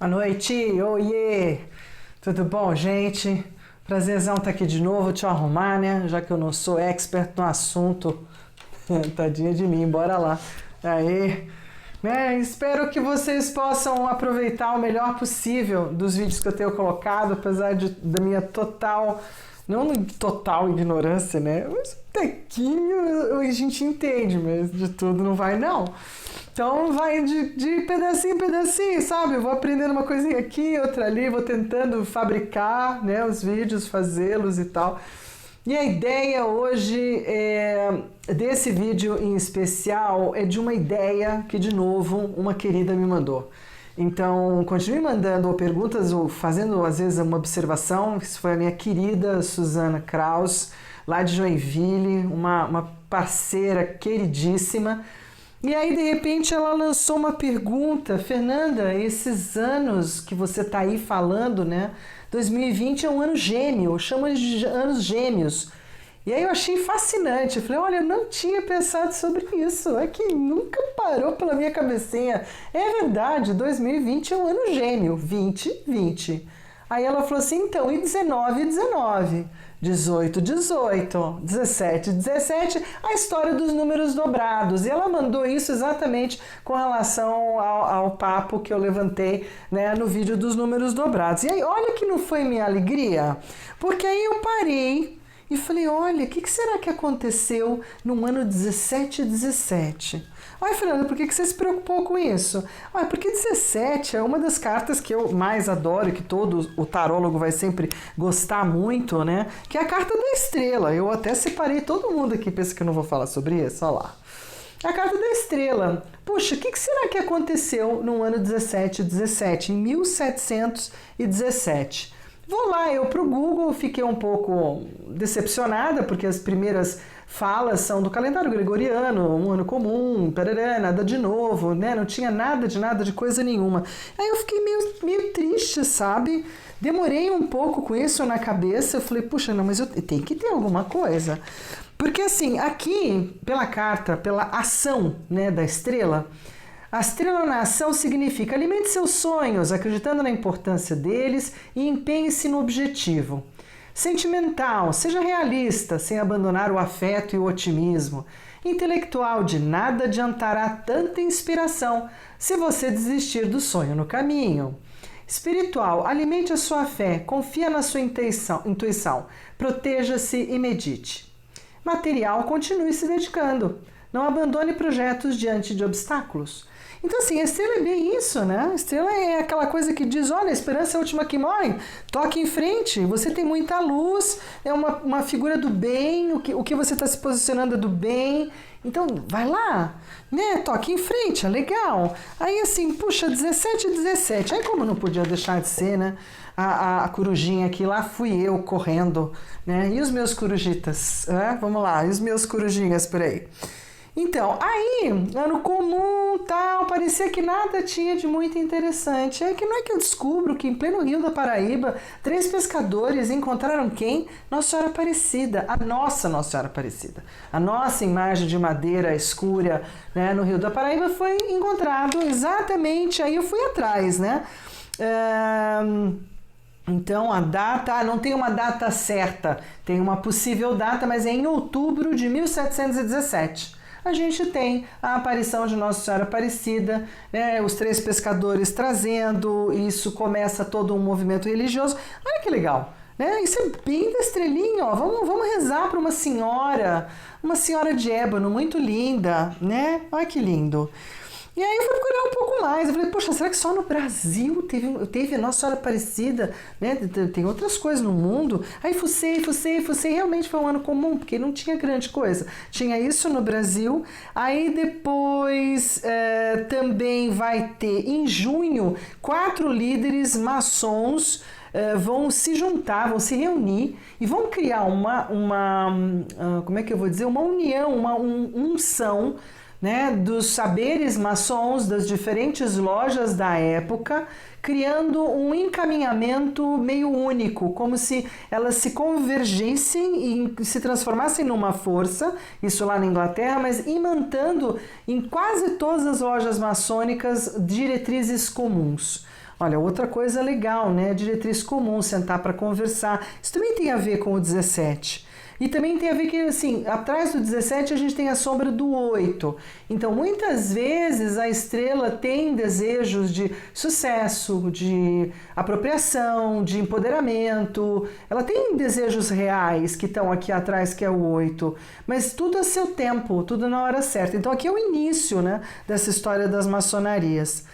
Boa noite, oiê! Tudo bom, gente? Prazerzão estar aqui de novo, te arrumar, né? Já que eu não sou expert no assunto. Tadinha de mim, bora lá. Aí, né? Espero que vocês possam aproveitar o melhor possível dos vídeos que eu tenho colocado, apesar da minha total, não total ignorância, né? Mas um tequinho a gente entende, mas de tudo não vai não. Então vai de pedacinho em pedacinho, sabe? Eu vou aprendendo uma coisinha aqui, outra ali, vou tentando fabricar, né, os vídeos, fazê-los e tal. E a ideia hoje desse vídeo em especial é de uma ideia que, de novo, uma querida me mandou. Então, continue mandando perguntas ou fazendo, às vezes, uma observação. Isso foi a minha querida Suzana Kraus, lá de Joinville, uma parceira queridíssima. E aí, de repente, ela lançou uma pergunta. Fernanda, esses anos que você está aí falando, né? 2020 é um ano gêmeo, chama de anos gêmeos. E aí eu achei fascinante. Eu falei, olha, eu não tinha pensado sobre isso. É que nunca parou pela minha cabecinha. É verdade, 2020 é um ano gêmeo, 2020. Aí ela falou assim, então, e 19, 19? 18, 18, 17, 17, a história dos números dobrados. E ela mandou isso exatamente com relação ao papo que eu levantei, né, no vídeo dos números dobrados. E aí, olha que não foi minha alegria, porque aí eu parei e falei, olha, o que será que aconteceu no ano 17 e 17? Ai, Fernanda, por que você se preocupou com isso? Ai, porque 17 é uma das cartas que eu mais adoro e que todo o tarólogo vai sempre gostar muito, né? Que é a carta da estrela. Eu até separei todo mundo aqui, pensa que eu não vou falar sobre isso, olha lá. A carta da estrela. Puxa, o que será que aconteceu no ano 17 e 17, em 1717? Vou lá, eu pro Google, fiquei um pouco decepcionada, porque as primeiras falas são do calendário gregoriano, um ano comum, parará, nada de novo, né? Não tinha nada de coisa nenhuma. Aí eu fiquei meio triste, sabe? Demorei um pouco com isso na cabeça, eu falei, puxa, não, mas eu tenho que ter alguma coisa. Porque assim, aqui, pela carta, pela ação, né, da estrela, a estrela na ação significa alimente seus sonhos, acreditando na importância deles e empenhe-se no objetivo. Sentimental, seja realista, sem abandonar o afeto e o otimismo. Intelectual, de nada adiantará tanta inspiração se você desistir do sonho no caminho. Espiritual, alimente a sua fé, confia na sua intuição, proteja-se e medite. Material, continue se dedicando. Não abandone projetos diante de obstáculos. Então, assim, a estrela é bem isso, né? A estrela é aquela coisa que diz, olha, a esperança é a última que morre, toque em frente, você tem muita luz, é uma figura do bem, o que você está se posicionando é do bem, então vai lá, né? Toque em frente, é legal. Aí, assim, puxa, 17 e 17, aí como não podia deixar de ser, né? A corujinha aqui, lá fui eu correndo, né? E os meus corujitas, né? Vamos lá, e os meus corujinhas por aí? Então, aí, ano comum, tal, parecia que nada tinha de muito interessante. É que não é que eu descubro que em pleno Rio da Paraíba, 3 pescadores encontraram quem? Nossa Senhora Aparecida, a nossa Nossa Senhora Aparecida. A nossa imagem de madeira escura, né, no Rio da Paraíba foi encontrado exatamente, aí eu fui atrás, né? Então a data, não tem uma data certa, tem uma possível data, mas é em outubro de 1717. A gente tem a aparição de Nossa Senhora Aparecida, né, os 3 pescadores trazendo, isso começa todo um movimento religioso. Olha que legal, né? Isso é bem da estrelinha, ó. Vamos rezar para uma senhora de ébano muito linda, né? Olha que lindo. E aí eu fui procurar um pouco mais, eu falei, poxa, será que só no Brasil teve a Nossa Senhora Aparecida, né? Tem outras coisas no mundo? Aí fucei, realmente foi um ano comum, porque não tinha grande coisa. Tinha isso no Brasil, aí depois também vai ter, em junho, 4 líderes maçons vão se juntar, vão se reunir e vão criar como é que eu vou dizer, uma união, uma unção, né, dos saberes maçons das diferentes lojas da época, criando um encaminhamento meio único, como se elas se convergissem e se transformassem numa força, isso lá na Inglaterra, mas imantando em quase todas as lojas maçônicas diretrizes comuns. Olha, outra coisa legal, né? Diretriz comum, sentar para conversar. Isso também tem a ver com o 17. E também tem a ver que, assim, atrás do 17 a gente tem a sombra do 8. Então, muitas vezes a estrela tem desejos de sucesso, de apropriação, de empoderamento. Ela tem desejos reais que estão aqui atrás, que é o 8. Mas tudo a seu tempo, tudo na hora certa. Então, aqui é o início, né, dessa história das maçonarias.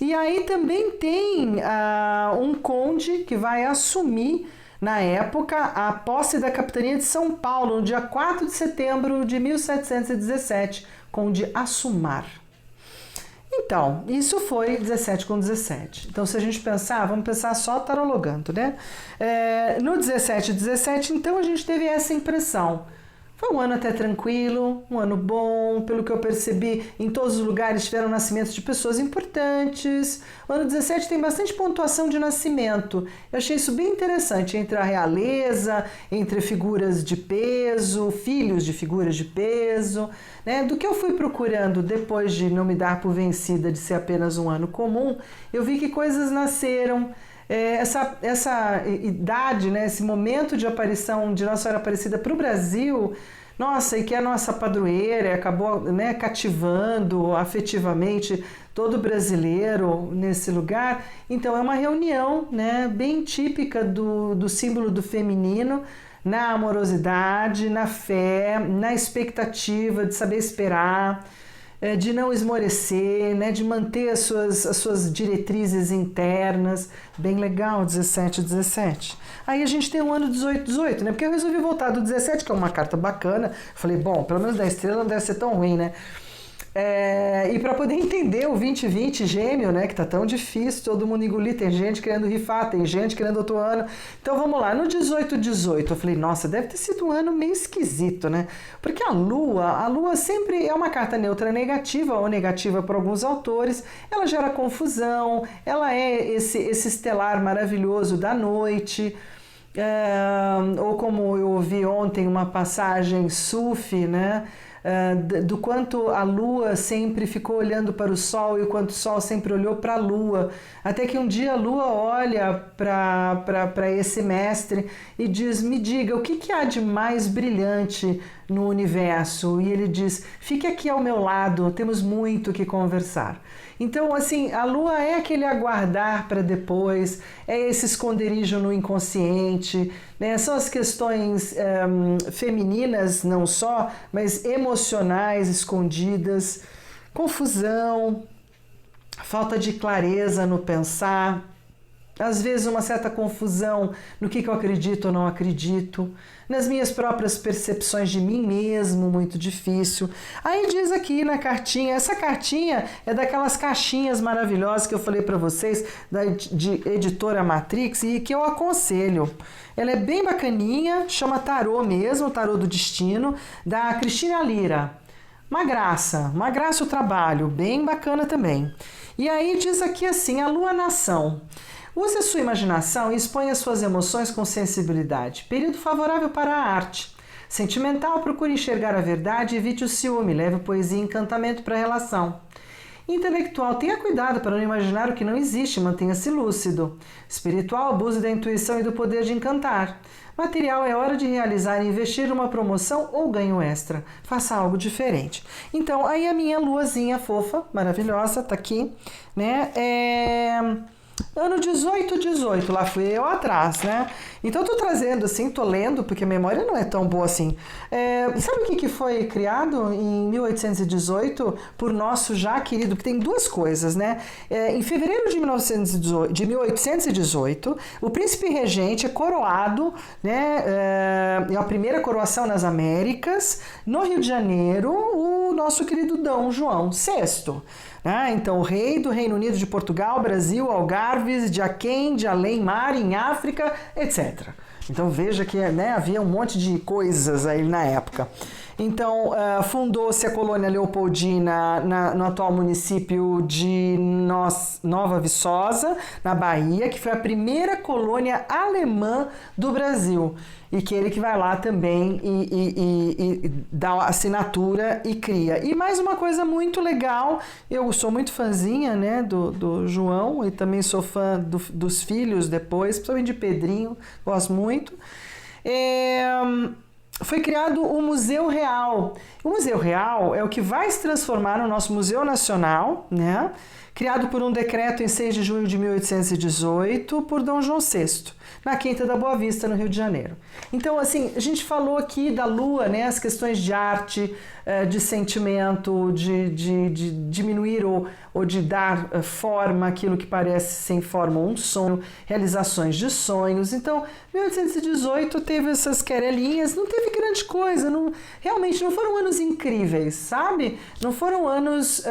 E aí também tem um conde que vai assumir, na época, a posse da capitania de São Paulo, no dia 4 de setembro de 1717, conde Assumar. Então, isso foi 17 com 17. Então, se a gente pensar, vamos pensar só tarologando, né? No 17 e 17, então, a gente teve essa impressão. Foi um ano até tranquilo, um ano bom, pelo que eu percebi, em todos os lugares tiveram nascimentos de pessoas importantes. O ano 17 tem bastante pontuação de nascimento. Eu achei isso bem interessante, entre a realeza, entre figuras de peso, filhos de figuras de peso, né? Do que eu fui procurando depois de não me dar por vencida de ser apenas um ano comum, eu vi que coisas nasceram. Essa idade, né, esse momento de aparição de Nossa Senhora Aparecida para o Brasil, nossa, e que é a nossa padroeira, acabou, né, cativando afetivamente todo brasileiro nesse lugar. Então é uma reunião, né, bem típica do símbolo do feminino, na amorosidade, na fé, na expectativa de saber esperar, de não esmorecer, né, de manter as suas diretrizes internas. Bem legal, 17 e 17. Aí a gente tem o ano 18 18, né? Porque eu resolvi voltar do 17, que é uma carta bacana. Falei, bom, pelo menos da estrela não deve ser tão ruim, né? E para poder entender o 2020 gêmeo, né, que tá tão difícil, todo mundo engolir, tem gente querendo rifar, tem gente querendo outro ano. Então vamos lá, no 18 18, eu falei, nossa, deve ter sido um ano meio esquisito, né? Porque a Lua sempre é uma carta neutra negativa ou negativa para alguns autores, ela gera confusão, ela é esse estelar maravilhoso da noite. Ou como eu ouvi ontem uma passagem sufi, né? Do quanto a Lua sempre ficou olhando para o Sol e o quanto o Sol sempre olhou para a Lua, até que um dia a Lua olha para esse mestre e diz, me diga, o que há de mais brilhante no universo? E ele diz, fique aqui ao meu lado, temos muito que conversar. Então, assim, a Lua é aquele aguardar para depois, é esse esconderijo no inconsciente, né? São as questões femininas, não só, mas emocionais, escondidas, confusão, falta de clareza no pensar, às vezes uma certa confusão no que eu acredito ou não acredito, nas minhas próprias percepções de mim mesmo, muito difícil. Aí diz aqui na cartinha, essa cartinha é daquelas caixinhas maravilhosas que eu falei para vocês, de editora Matrix, e que eu aconselho. Ela é bem bacaninha, chama Tarô mesmo, Tarô do Destino, da Cristina Lira. Uma graça o trabalho, bem bacana também. E aí diz aqui assim, a Lua Nação. Use a sua imaginação e exponha suas emoções com sensibilidade. Período favorável para a arte. Sentimental, procure enxergar a verdade e evite o ciúme. Leve poesia e encantamento para a relação. Intelectual, tenha cuidado para não imaginar o que não existe, mantenha-se lúcido. Espiritual, abuse da intuição e do poder de encantar. Material, é hora de realizar e investir numa promoção ou ganho extra. Faça algo diferente. Então, aí a minha luazinha fofa, maravilhosa, tá aqui, né? Ano 18, 18, lá fui eu atrás, né? Então eu tô trazendo assim, tô lendo, porque a memória não é tão boa assim. Sabe o que foi criado em 1818 por nosso já querido, que tem duas coisas, né? Em fevereiro de 1818, o príncipe regente é coroado, né? É a primeira coroação nas Américas, no Rio de Janeiro, o nosso querido Dom João VI. Então, o rei do Reino Unido de Portugal, Brasil, Algarves, de Aquém, de Além Mar, em África, etc. Então veja que, né, havia um monte de coisas aí na época. Então, fundou-se a colônia Leopoldina no atual município de Nova Viçosa, na Bahia, que foi a primeira colônia alemã do Brasil. E que ele que vai lá também e dá a assinatura e cria. E mais uma coisa muito legal, eu sou muito fãzinha, né, do João, e também sou fã dos filhos depois, principalmente de Pedrinho, gosto muito. Foi criado o Museu Real. O Museu Real é o que vai se transformar no nosso Museu Nacional, né? Criado por um decreto em 6 de junho de 1818 por Dom João VI, na Quinta da Boa Vista, no Rio de Janeiro. Então, assim, a gente falou aqui da Lua, né? As questões de arte, de sentimento, de diminuir ou de dar forma àquilo que parece sem forma um sonho, realizações de sonhos. Então, 1818 teve essas querelinhas, não teve grande coisa, realmente não foram anos incríveis, sabe? Não foram anos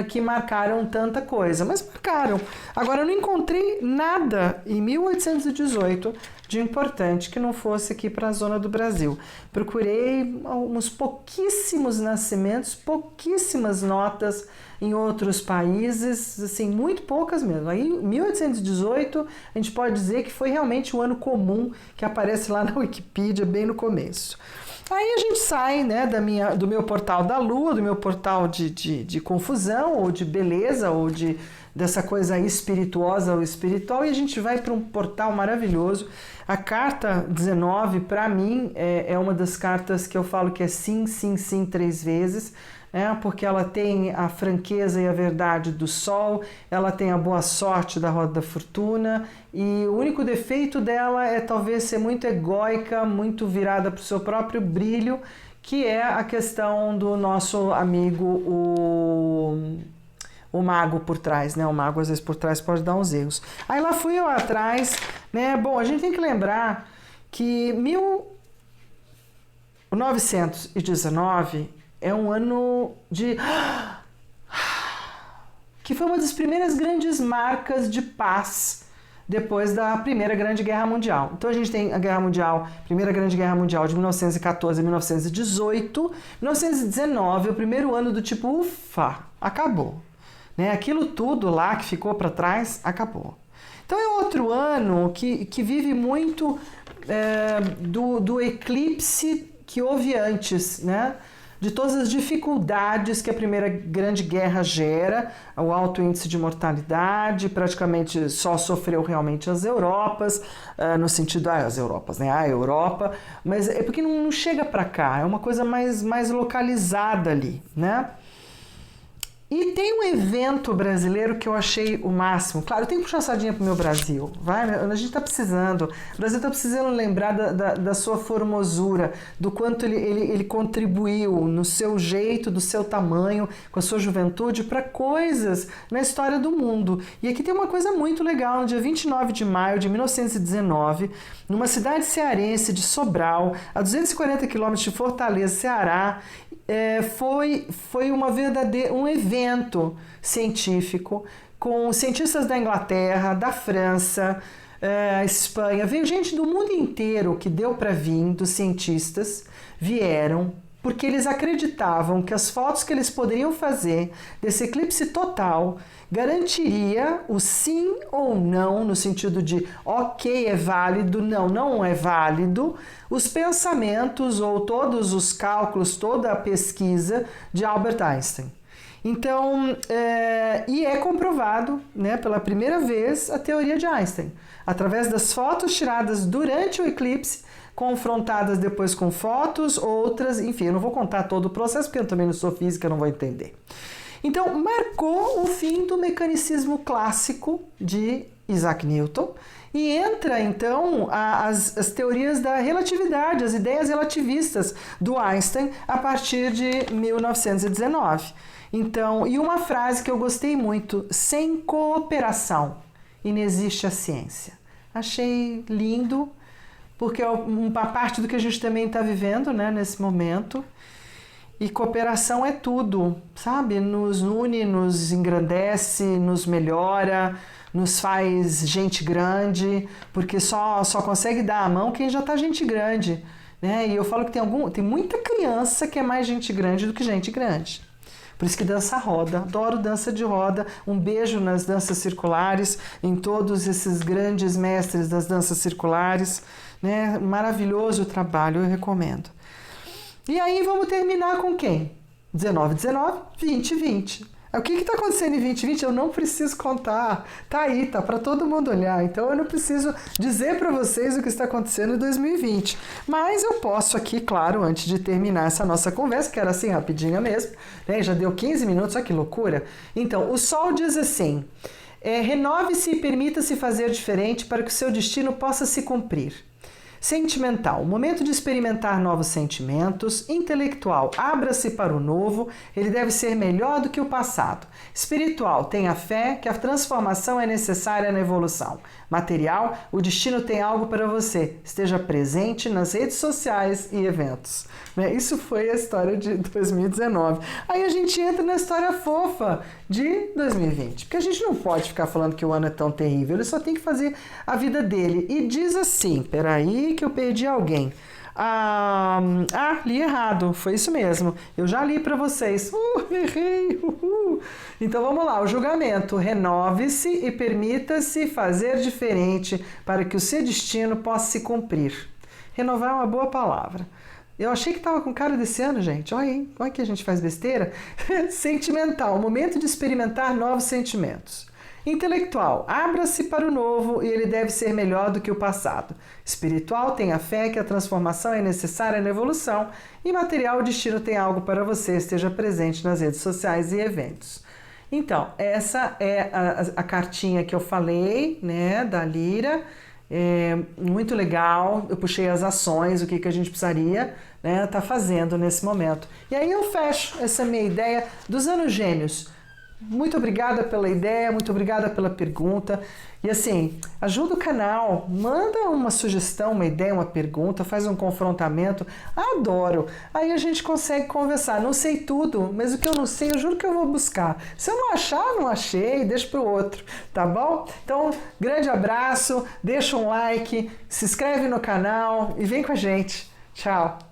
que marcaram tanta coisa, mas marcaram. Agora, eu não encontrei nada em 1818 de importante que não fosse aqui para a zona do Brasil. Procurei uns pouquíssimos nascimentos, pouquíssimas notas em outros países, assim, muito poucas mesmo. Aí, 1818, a gente pode dizer que foi realmente o ano comum que aparece lá na Wikipedia, bem no começo. Aí a gente sai, né, do meu portal da Lua, do meu portal de confusão, ou de beleza, ou dessa coisa espirituosa ou espiritual, e a gente vai para um portal maravilhoso. A carta 19, para mim, é uma das cartas que eu falo que é sim, sim, sim 3 vezes, porque ela tem a franqueza e a verdade do Sol, ela tem a boa sorte da roda da fortuna, e o único defeito dela é talvez ser muito egóica, muito virada para o seu próprio brilho, que é a questão do nosso amigo, o mago por trás, né? O mago às vezes por trás pode dar uns erros. Aí lá fui eu atrás, né? Bom, a gente tem que lembrar que 1919 é um ano que foi uma das primeiras grandes marcas de paz depois da Primeira Grande Guerra Mundial. Então a gente tem a Primeira Grande Guerra Mundial de 1914 a 1918, 1919 é o primeiro ano do tipo, ufa, acabou. Né? Aquilo tudo lá que ficou para trás, acabou. Então é outro ano que vive muito do eclipse que houve antes, né? De todas as dificuldades que a Primeira Grande Guerra gera, o alto índice de mortalidade, praticamente só sofreu realmente as Europas, no sentido, as Europas, né? A Europa, mas é porque não chega para cá, é uma coisa mais localizada ali, né? E tem um evento brasileiro que eu achei o máximo. Claro, eu tenho que puxar a sardinha pro meu Brasil. A gente tá precisando. O Brasil tá precisando lembrar da sua formosura, do quanto ele contribuiu no seu jeito, do seu tamanho, com a sua juventude, para coisas na história do mundo. E aqui tem uma coisa muito legal. No dia 29 de maio de 1919, numa cidade cearense de Sobral, a 240 quilômetros de Fortaleza, Ceará, foi um evento científico com cientistas da Inglaterra, da França, Espanha. Veio gente do mundo inteiro que deu para vir, dos cientistas, vieram porque eles acreditavam que as fotos que eles poderiam fazer desse eclipse total garantiria o sim ou não, no sentido de ok, é válido, não é válido, os pensamentos ou todos os cálculos, toda a pesquisa de Albert Einstein. Então, e é comprovado, né, pela primeira vez a teoria de Einstein, através das fotos tiradas durante o eclipse, confrontadas depois com fotos, outras, enfim, eu não vou contar todo o processo, porque eu também não sou física, não vou entender. Então, marcou o fim do mecanicismo clássico de Isaac Newton e entra, então, as teorias da relatividade, as ideias relativistas do Einstein a partir de 1919. Então, e uma frase que eu gostei muito, sem cooperação inexiste a ciência. Achei lindo, porque é uma parte do que a gente também está vivendo, né, nesse momento. E cooperação é tudo, sabe? Nos une, nos engrandece, nos melhora, nos faz gente grande, porque só consegue dar a mão quem já tá gente grande, né? E eu falo que tem muita criança que é mais gente grande do que gente grande. Por isso que dança roda, adoro dança de roda, um beijo nas danças circulares, em todos esses grandes mestres das danças circulares, né? Maravilhoso o trabalho, eu recomendo. E aí vamos terminar com quem? 19, 19, 20, 20. O que está acontecendo em 2020? Eu não preciso contar. Tá aí, tá para todo mundo olhar. Então eu não preciso dizer para vocês o que está acontecendo em 2020. Mas eu posso aqui, claro, antes de terminar essa nossa conversa, que era assim rapidinha mesmo, né? Já deu 15 minutos, olha que loucura. Então, o Sol diz assim: renove-se e permita-se fazer diferente para que o seu destino possa se cumprir. Sentimental, momento de experimentar novos sentimentos. Intelectual, abra-se para o novo, ele deve ser melhor do que o passado. Espiritual, tenha fé que a transformação é necessária na evolução. Material, o destino tem algo para você, esteja presente nas redes sociais e eventos. Isso foi a história de 2019. Aí a gente entra na história fofa de 2020, porque a gente não pode ficar falando que o ano é tão terrível, ele só tem que fazer a vida dele. E diz assim, peraí que eu perdi alguém. Li errado, foi isso mesmo. Eu já li para vocês. Errei. Então vamos lá, o julgamento. Renove-se e permita-se fazer diferente para que o seu destino possa se cumprir. Renovar é uma boa palavra. Eu achei que estava com cara desse ano, gente. Olha aí, olha que a gente faz besteira. Sentimental, momento de experimentar novos sentimentos. Intelectual, abra-se para o novo e ele deve ser melhor do que o passado. Espiritual, tenha fé que a transformação é necessária na evolução. E material, o destino tem algo para você, esteja presente nas redes sociais e eventos. Então, essa é a cartinha que eu falei, né, da Lira. Muito legal, eu puxei as ações, o que a gente precisaria, né, tá fazendo nesse momento. E aí eu fecho essa minha ideia dos anos gêmeos. Muito obrigada pela ideia, muito obrigada pela pergunta. E assim, ajuda o canal, manda uma sugestão, uma ideia, uma pergunta, faz um confrontamento. Adoro! Aí a gente consegue conversar. Não sei tudo, mas o que eu não sei, eu juro que eu vou buscar. Se eu não achar, não achei, deixa para o outro, tá bom? Então, grande abraço, deixa um like, se inscreve no canal e vem com a gente. Tchau!